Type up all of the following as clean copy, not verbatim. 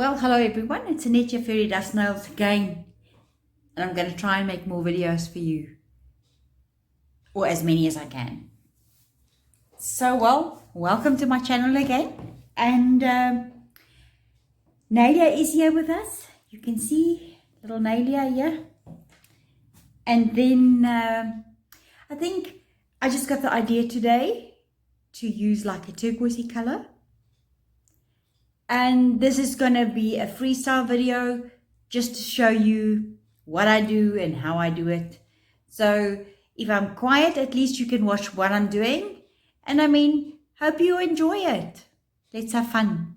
Well, hello everyone, it's Annette, your Fairydust Nails again, and I'm going to try and make more videos for you, or as many as I can. So, welcome to my channel again, and Nadia is here with us. You can see little Nadia here, and then I think I just got the idea today to use like a turquoisey color. And this is going to be a freestyle video just to show you what I do and how I do it. So if I'm quiet, at least you can watch what I'm doing. And I mean, hope you enjoy it. Let's have fun.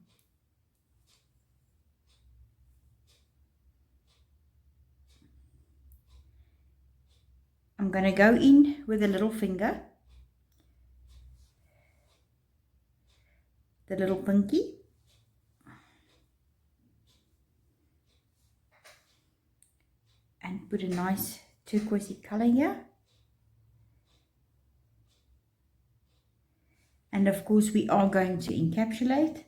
I'm going to go in with a little finger, the little pinky. And put a nice turquoisey color here. And of course we are going to encapsulate.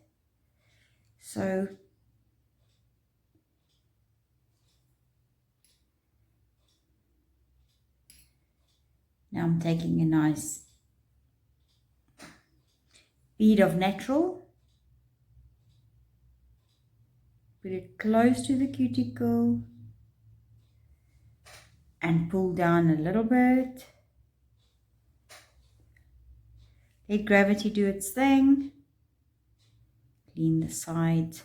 So now I'm taking a nice bead of natural. Put it close to the cuticle. And pull down a little bit. Let gravity do its thing. Clean the sides.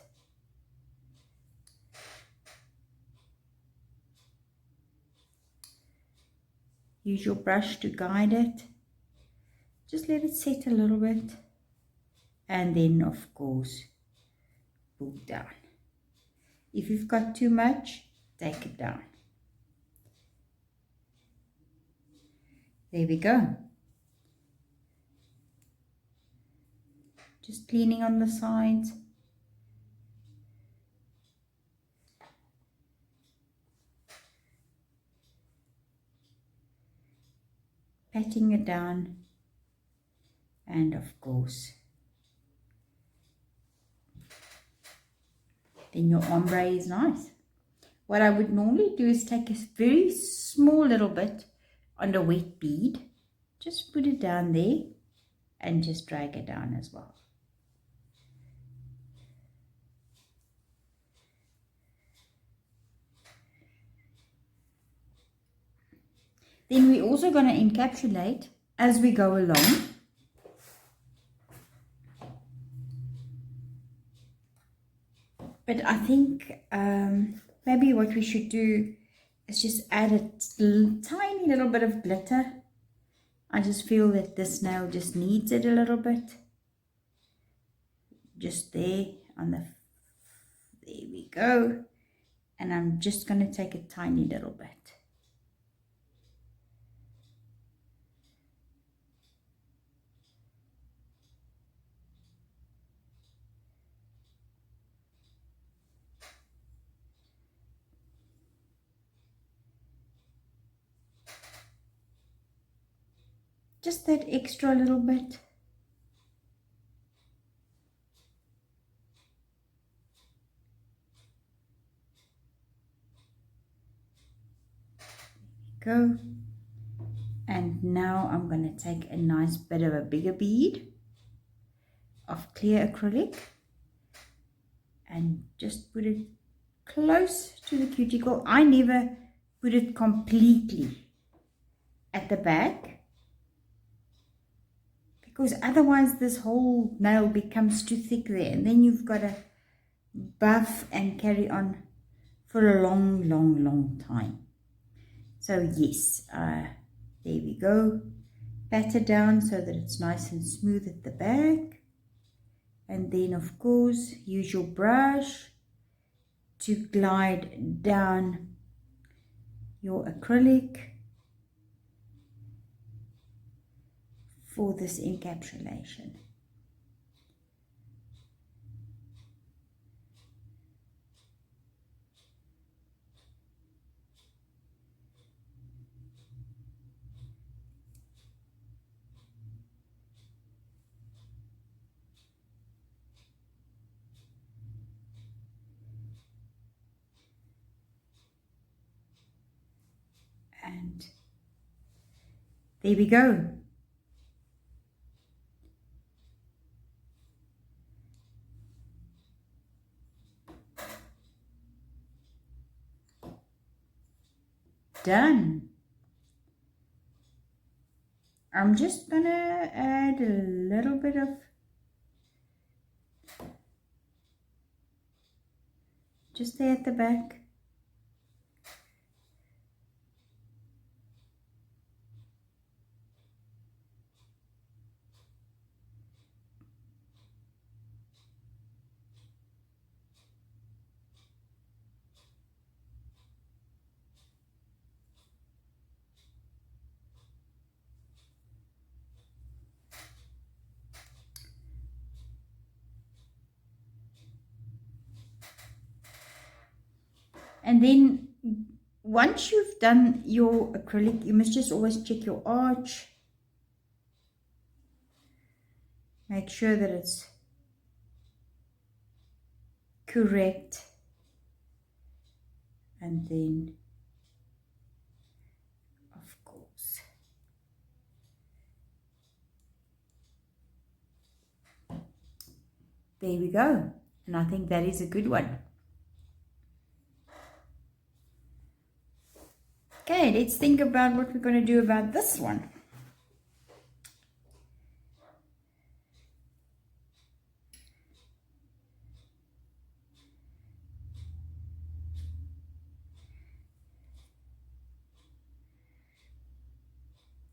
Use your brush to guide it. Just let it set a little bit. And then, of course, pull down. If you've got too much, take it down. There we go. Just cleaning on the sides. Patting it down. And of course, then your ombre is nice. What I would normally do is take a very small little bit on the wet bead, just put it down there and just drag it down as well. Then we're also going to encapsulate as we go along. But I think maybe what we should do is just add a tiny little bit of glitter. I just feel that this nail just needs it a little bit. Just there on the, there we go. And I'm just going to take a tiny little bit. Just that extra little bit. Go. And now I'm going to take a nice bit of a bigger bead of clear acrylic and just put it close to the cuticle. I never put it completely at the back, because otherwise this whole nail becomes too thick there, and then you've got to buff and carry on for a long time. So yes, there we go. Pat it down so that it's nice and smooth at the back. And then of course use your brush to glide down your acrylic for this encapsulation. There we go. Done. I'm just gonna add a little bit of just there at the back. And then once you've done your acrylic, you must just always check your arch. Make sure that it's correct. And then, of course, there we go. And I think that is a good one. Okay, let's think about what we're going to do about this one.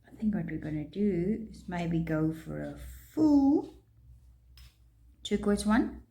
I think what we're going to do is maybe go for a full turquoise one.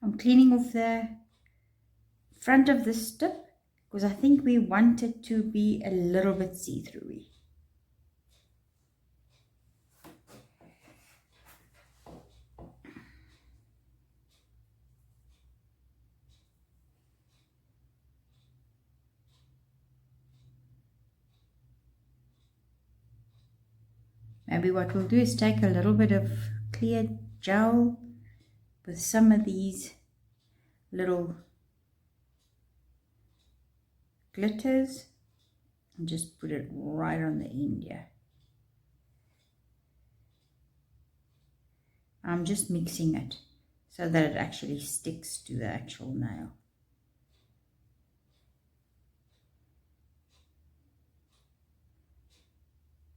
I'm cleaning off the front of this tip because I think we want it to be a little bit see-through-y. Maybe what we'll do is take a little bit of clear gel with some of these little glitters and just put it right on the end here. I'm just mixing it so that it actually sticks to the actual nail.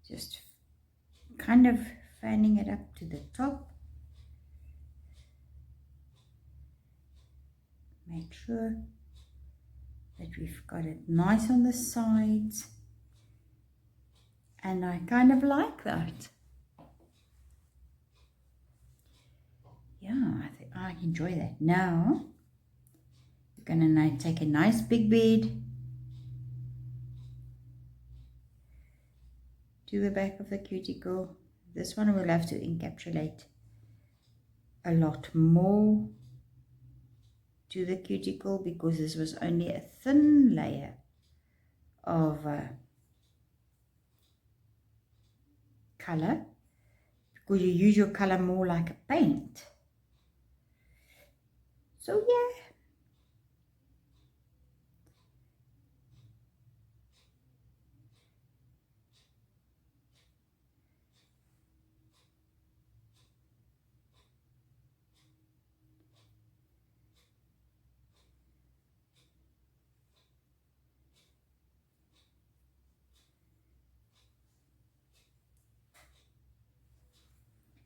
Just kind of fanning it up to the top. Make sure that we've got it nice on the sides. And I kind of like that. Yeah, I think I enjoy that. Now, we're going to now take a nice big bead to the back of the cuticle. This one we'll have to encapsulate a lot more to the cuticle because this was only a thin layer of color, because you use your color more like a paint. So yeah,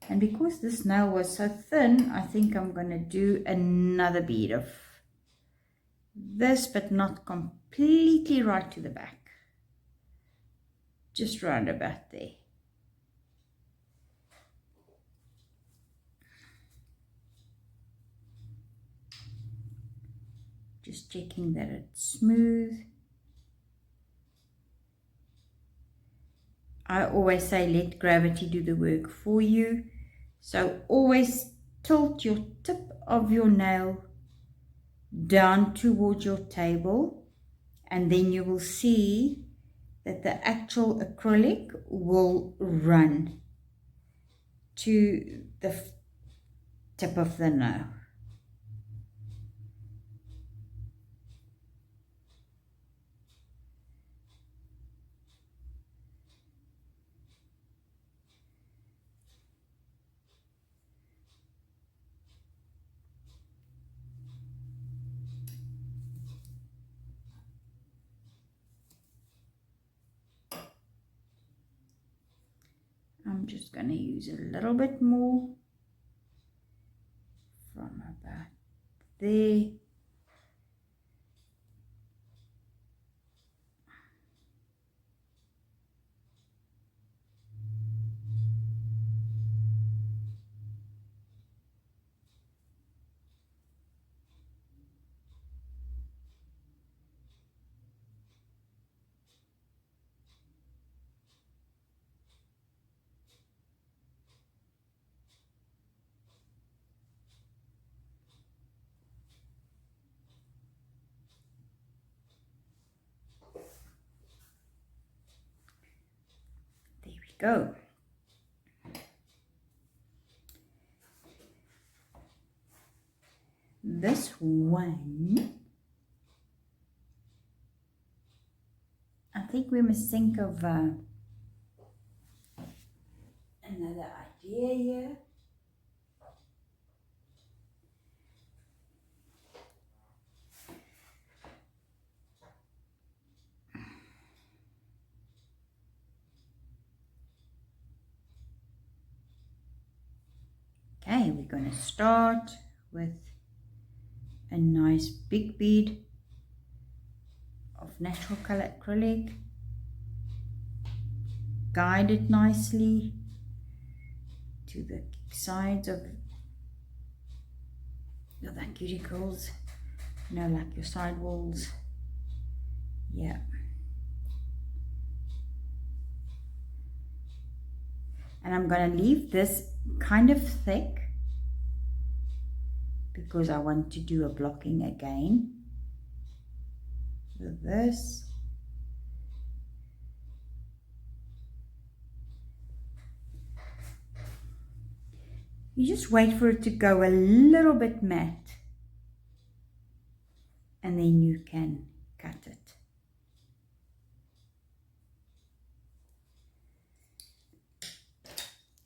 and because this nail was so thin, I think I'm going to do another bead of this, but not completely right to the back. Just round about there. Just checking that it's smooth. I always say let gravity do the work for you. So always tilt your tip of your nail down towards your table, and then you will see that the actual acrylic will run to the tip of the nail. I'm just going to use a little bit more from about there. There we go. This one, I think we must think of another idea here. Okay, we're going to start with a nice big bead of natural color acrylic. Guide it nicely to the sides of your cuticles, you know, like your side walls. Yeah. And I'm going to leave this kind of thick because I want to do a blocking again with this. You just wait for it to go a little bit matte and then you can cut it.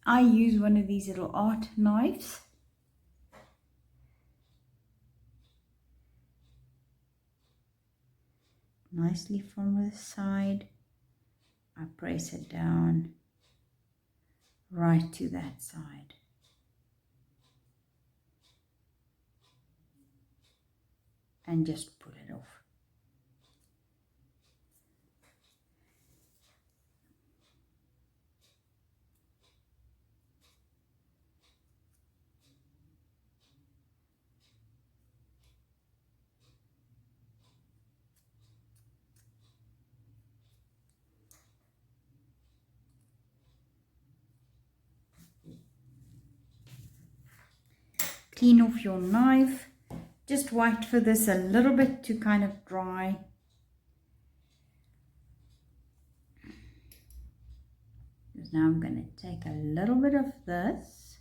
I use one of these little art knives. Nicely from the side, I press it down right to that side. And just pull it off. Clean off your knife. Just wait for this a little bit to kind of dry. Because now I'm going to take a little bit of this.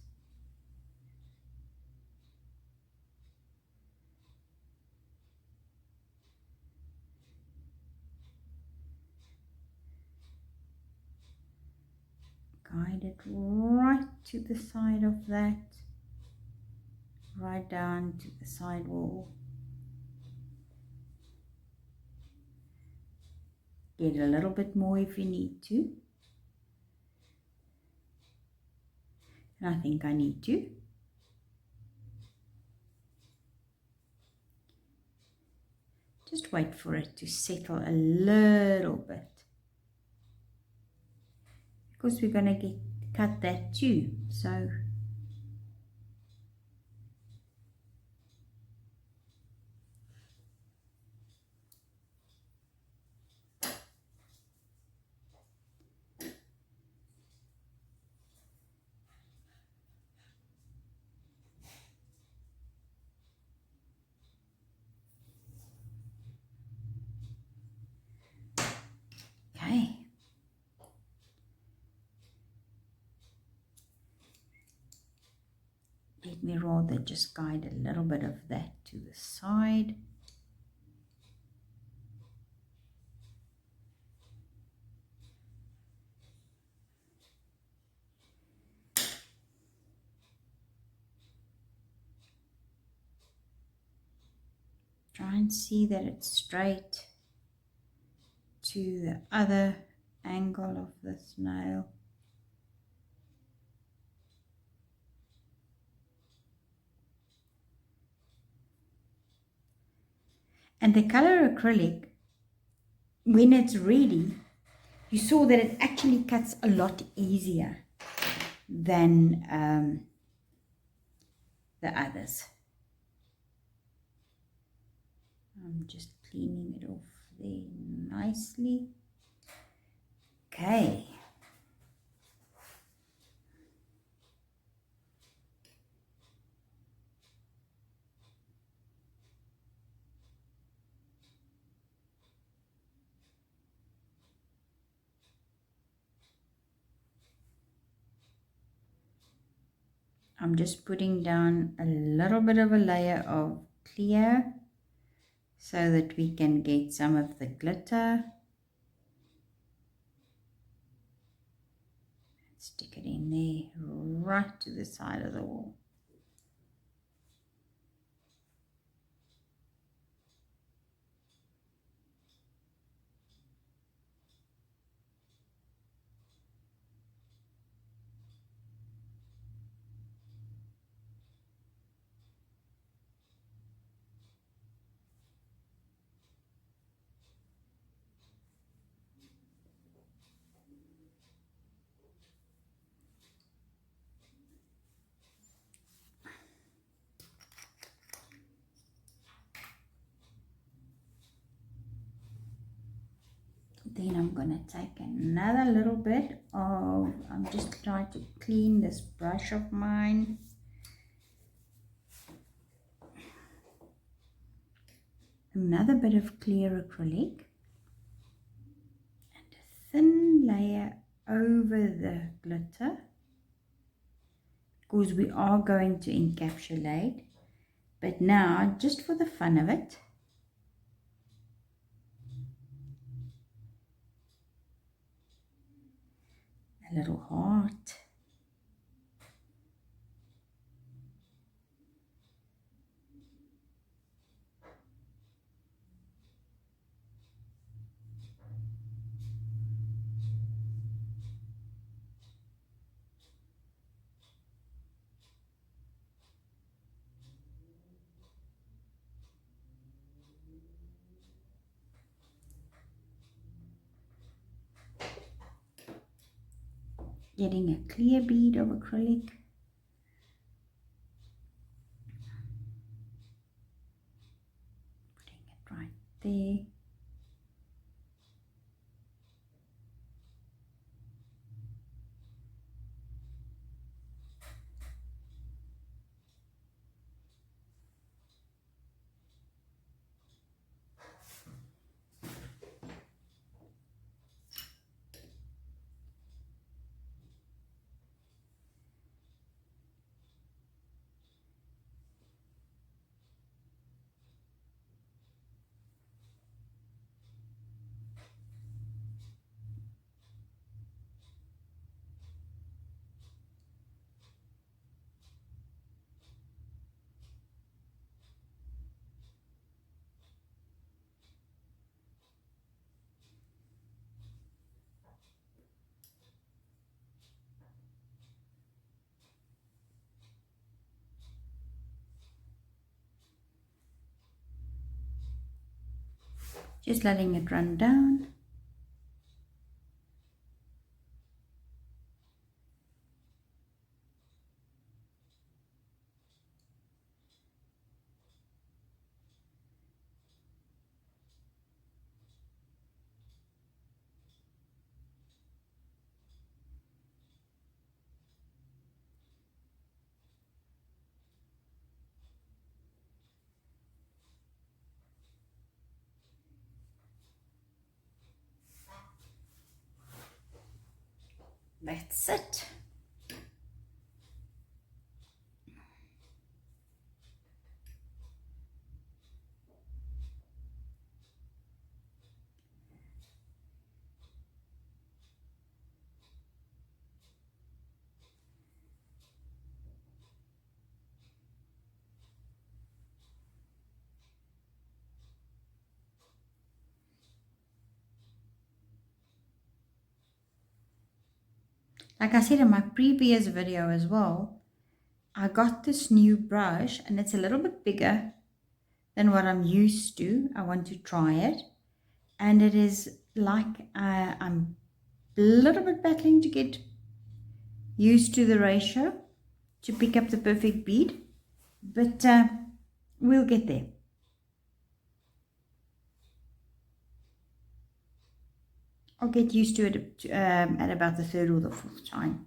Guide it right to the side of that. Right down to the side wall. Get a little bit more if you need to. And I think I need to. just wait for it to settle a little bit, because we're going to cut that too. So okay. Let me rather just guide a little bit of that to the side. Try and see that it's straight to the other angle of this nail. And the color acrylic, when it's ready, you saw that it actually cuts a lot easier than the others. I'm just cleaning it off there nicely. Okay. I'm just putting down a little bit of a layer of clear so that we can get some of the glitter. Stick it in there right to the side of the wall. Then I'm going to take another little bit of, I'm just trying to clean this brush of mine. Another bit of clear acrylic and a thin layer over the glitter, because we are going to encapsulate. But now, just for the fun of it, a little heart. Getting a clear bead of acrylic. Putting it right there. Just letting it run down. That's it. Like I said in my previous video as well, I got this new brush and it's a little bit bigger than what I'm used to. I want to try it. And it is like I'm a little bit battling to get used to the ratio to pick up the perfect bead. But we'll get there. I'll get used to it at about the third or the fourth time.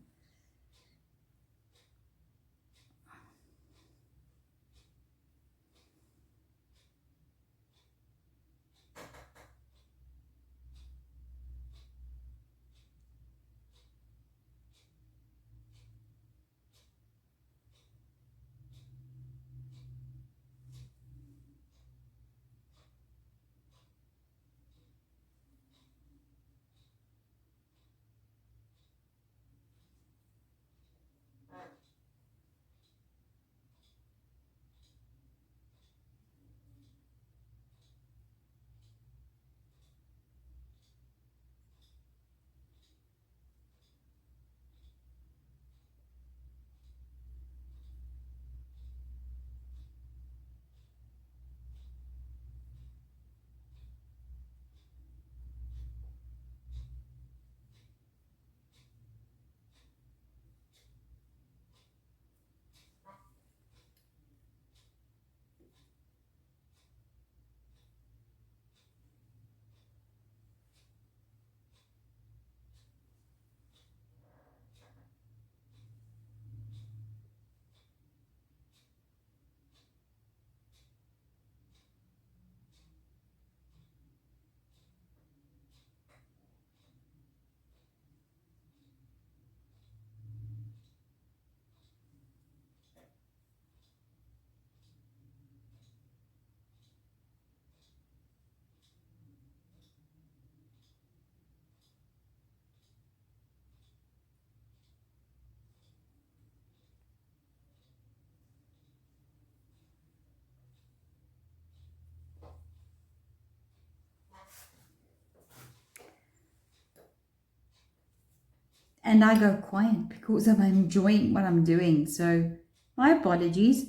And I go quiet because I'm enjoying what I'm doing. So my apologies.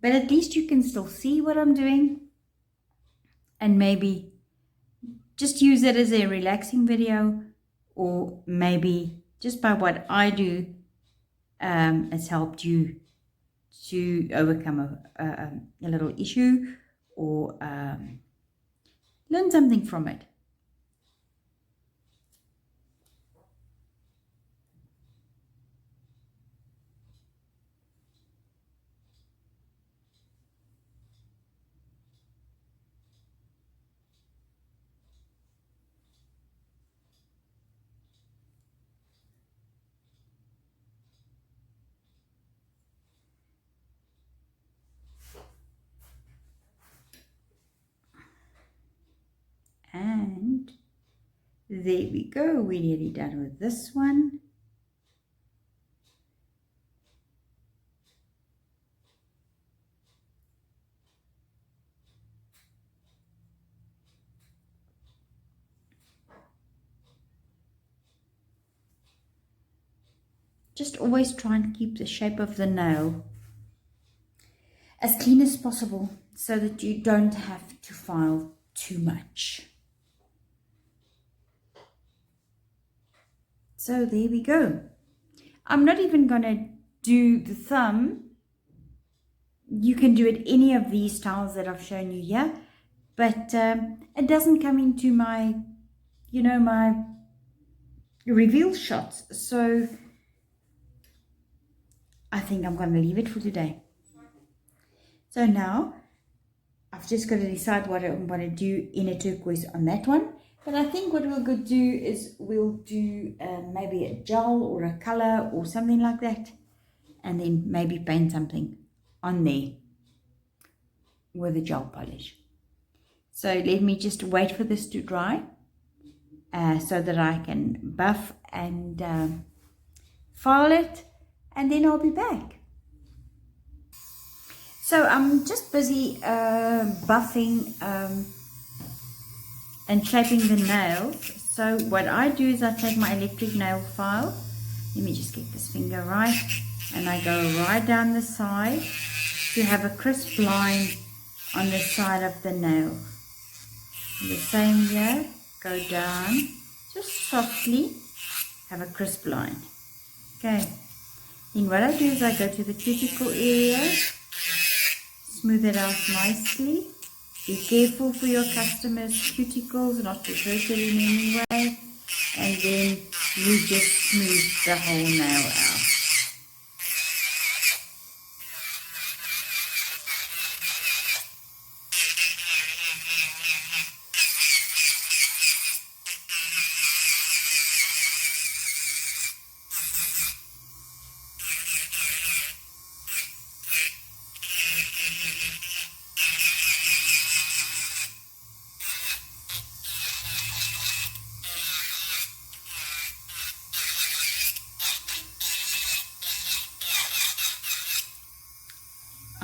But at least you can still see what I'm doing. And maybe just use it as a relaxing video. Or maybe just by what I do, it's helped you to overcome a little issue. Or learn something from it. And there we go, we're nearly done with this one. Just always try and keep the shape of the nail as clean as possible so that you don't have to file too much. So there we go. I'm not even going to do the thumb. You can do it any of these styles that I've shown you here, but it doesn't come into my, my reveal shots. So I think I'm going to leave it for today. So now I've just got to decide what I'm going to do in a turquoise on that one. But I think what we'll go do is we'll do maybe a gel or a color or something like that. And then maybe paint something on there with a gel polish. So let me just wait for this to dry so that I can buff and file it. And then I'll be back. So I'm just busy buffing and shaping the nails. So what I do is I take my electric nail file. Let me just get this finger right. And I go right down the side to have a crisp line on the side of the nail. And the same here, go down, just softly, have a crisp line. Okay. Then what I do is I go to the cuticle area, smooth it out nicely. Be careful for your customers' cuticles, not to hurt it in any way. And then you just smooth the whole nail out.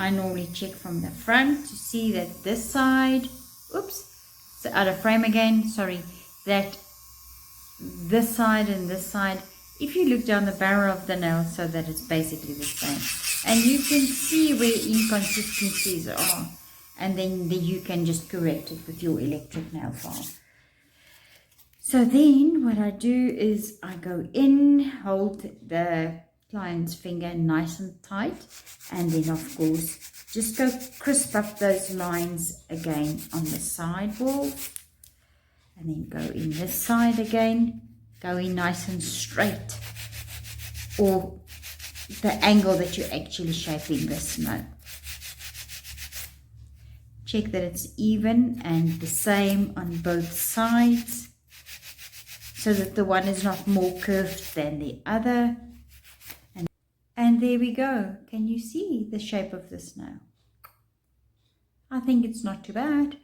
I normally check from the front to see that this side, oops, it's out of frame again, sorry, that this side and this side, if you look down the barrel of the nail so that it's basically the same. And you can see where inconsistencies are. And then you can just correct it with your electric nail file. So then what I do is I go in, hold the client's finger nice and tight, and then of course just go crisp up those lines again on the side wall, and then go in this side again, go in nice and straight, or the angle that you're actually shaping this nail. Check that it's even and the same on both sides, so that the one is not more curved than the other. And there we go. Can you see the shape of this nail? I think it's not too bad.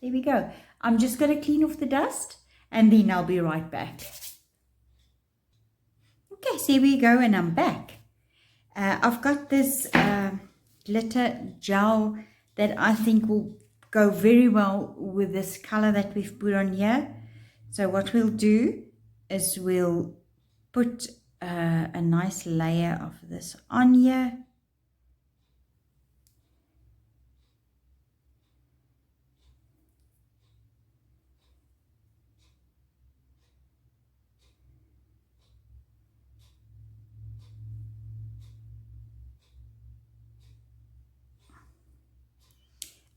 There we go. I'm just going to clean off the dust and then I'll be right back. Okay, so here we go and I'm back. I've got this glitter gel that I think will go very well with this color that we've put on here. So what we'll do is we'll put a nice layer of this on here.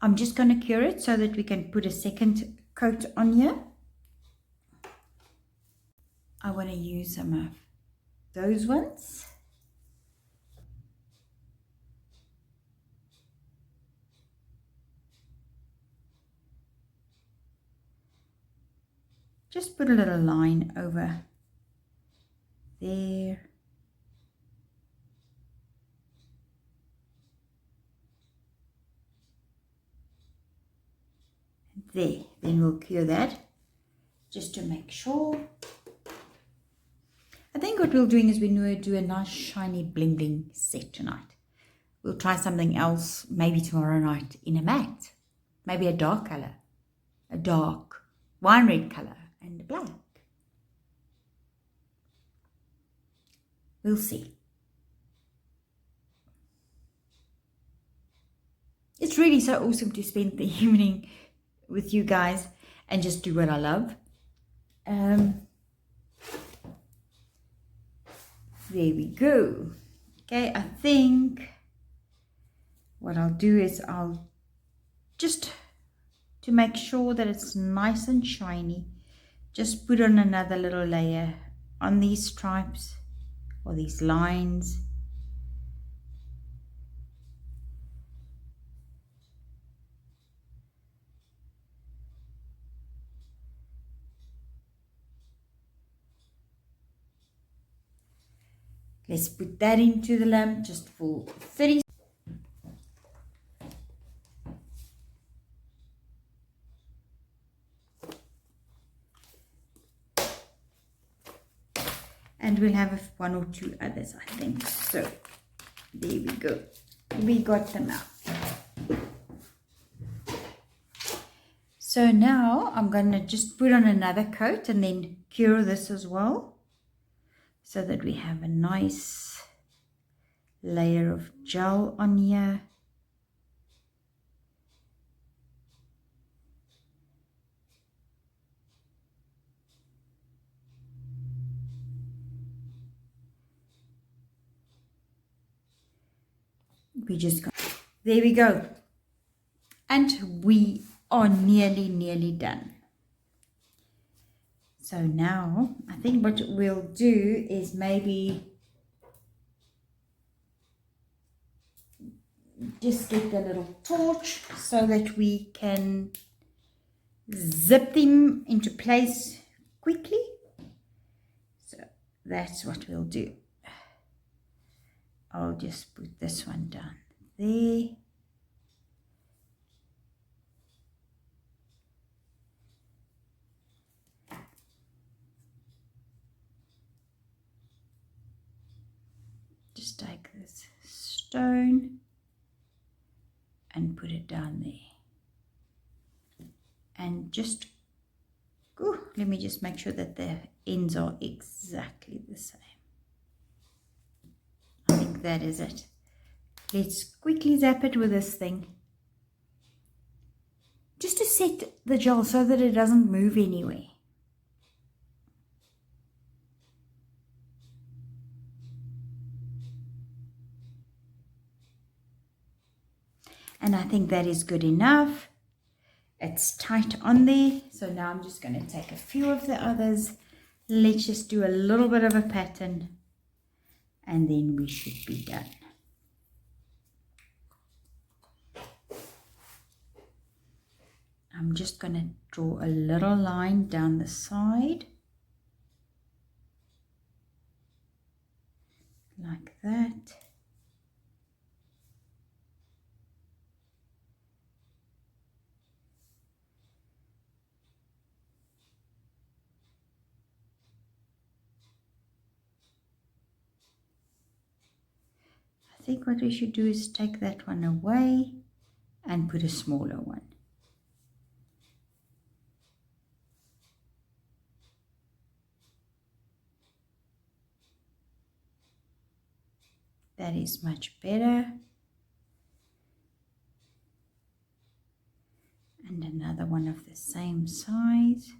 I'm just going to cure it so that we can put a second coat on here. I want to use some of those ones. Just put a little line over there. And there. Then we'll cure that just to make sure. I think what we're doing is we're going to do a nice shiny bling bling set tonight. We'll try something else maybe tomorrow night in a matte. Maybe a dark color, a dark wine red color and a black. We'll see. It's really so awesome to spend the evening with you guys and just do what I love. There we go. Okay, I think what I'll do is I'll just, to make sure that it's nice and shiny, just put on another little layer on these stripes or these lines. Let's put that into the lamp just for 30 seconds. And we'll have one or two others, I think. So there we go. We got them out. So now I'm going to just put on another coat and then cure this as well, so that we have a nice layer of gel on here. We just got, there we go, and we are nearly done. So now I think what we'll do is maybe just get the little torch so that we can zip them into place quickly. So that's what we'll do. I'll just put this one down there. Just take this stone and put it down there. And just, let me just make sure that the ends are exactly the same. I think that is it. Let's quickly zap it with this thing, just to set the gel so that it doesn't move anywhere. And I think that is good enough. It's tight on there. So now I'm just going to take a few of the others. Let's just do a little bit of a pattern, and then we should be done. I'm just going to draw a little line down the side, like that. I think what we should do is take that one away and put a smaller one. That is much better. And another one of the same size.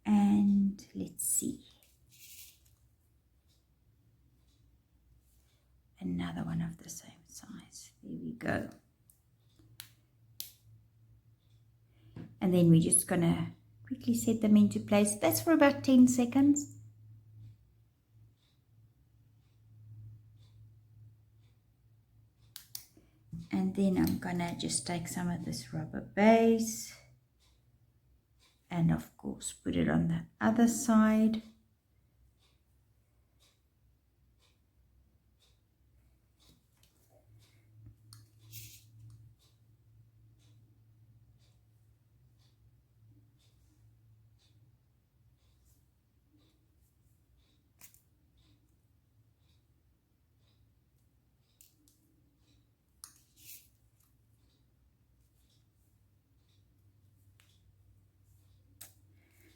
And let's see. Another one of the same size. There we go. And then we're just going to quickly set them into place. That's for about 10 seconds. And then I'm going to just take some of this rubber base and of course put it on the other side.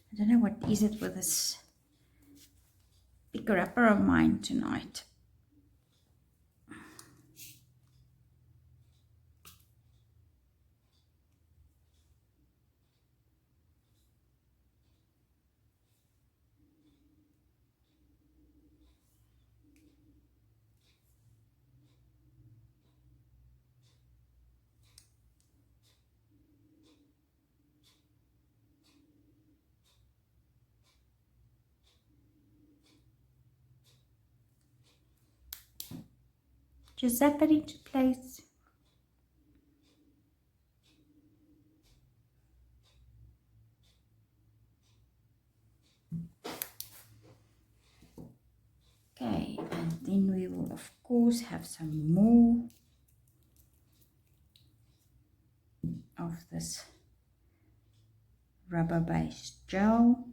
I don't know what is it with this picker-upper of mine tonight. Just zap it into place. Okay, and then we will of course have some more of this rubber based gel.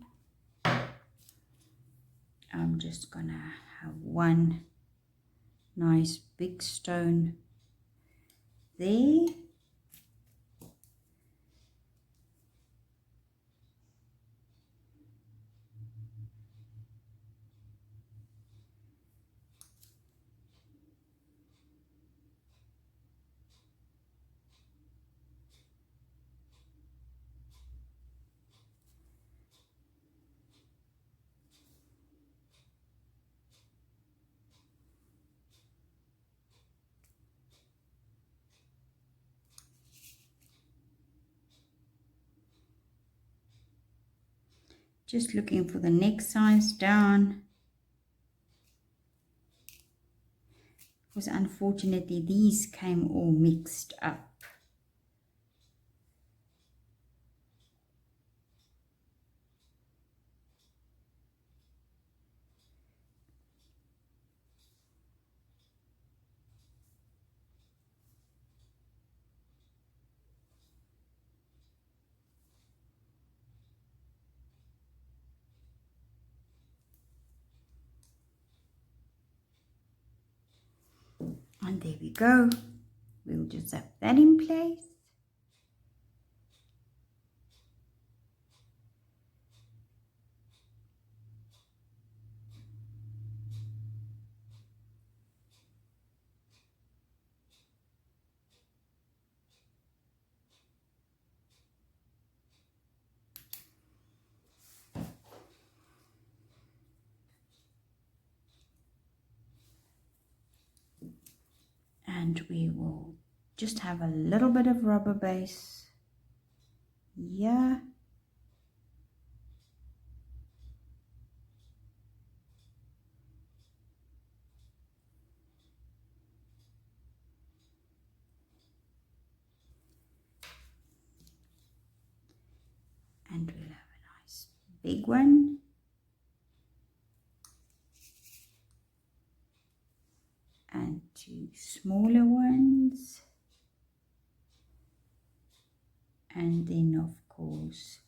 I'm just gonna have one nice big stone there. Just looking for the next size down, because unfortunately these came all mixed up. And there we go. We'll just zap that in place. And we will just have a little bit of rubber base here. And we'll have a nice big one. And two smaller ones. And then of course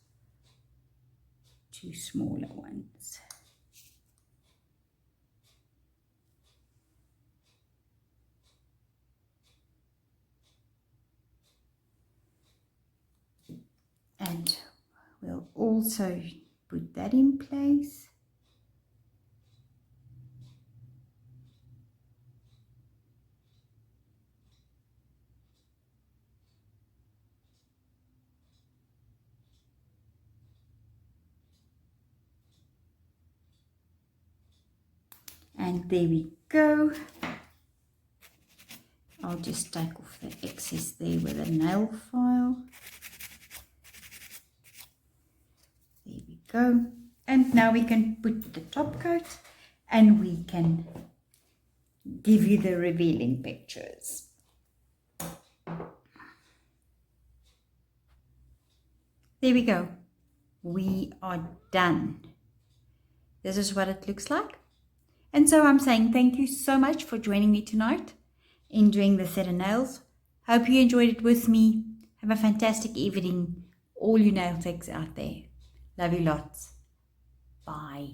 two smaller ones. And we'll also put that in place. And there we go. I'll just take off the excess there with a nail file. There we go. And now we can put the top coat and we can give you the revealing pictures. There we go. We are done. This is what it looks like. And so I'm saying thank you so much for joining me tonight in doing the set of nails. Hope you enjoyed it with me. Have a fantastic evening, all you nail techs out there. Love you lots. Bye.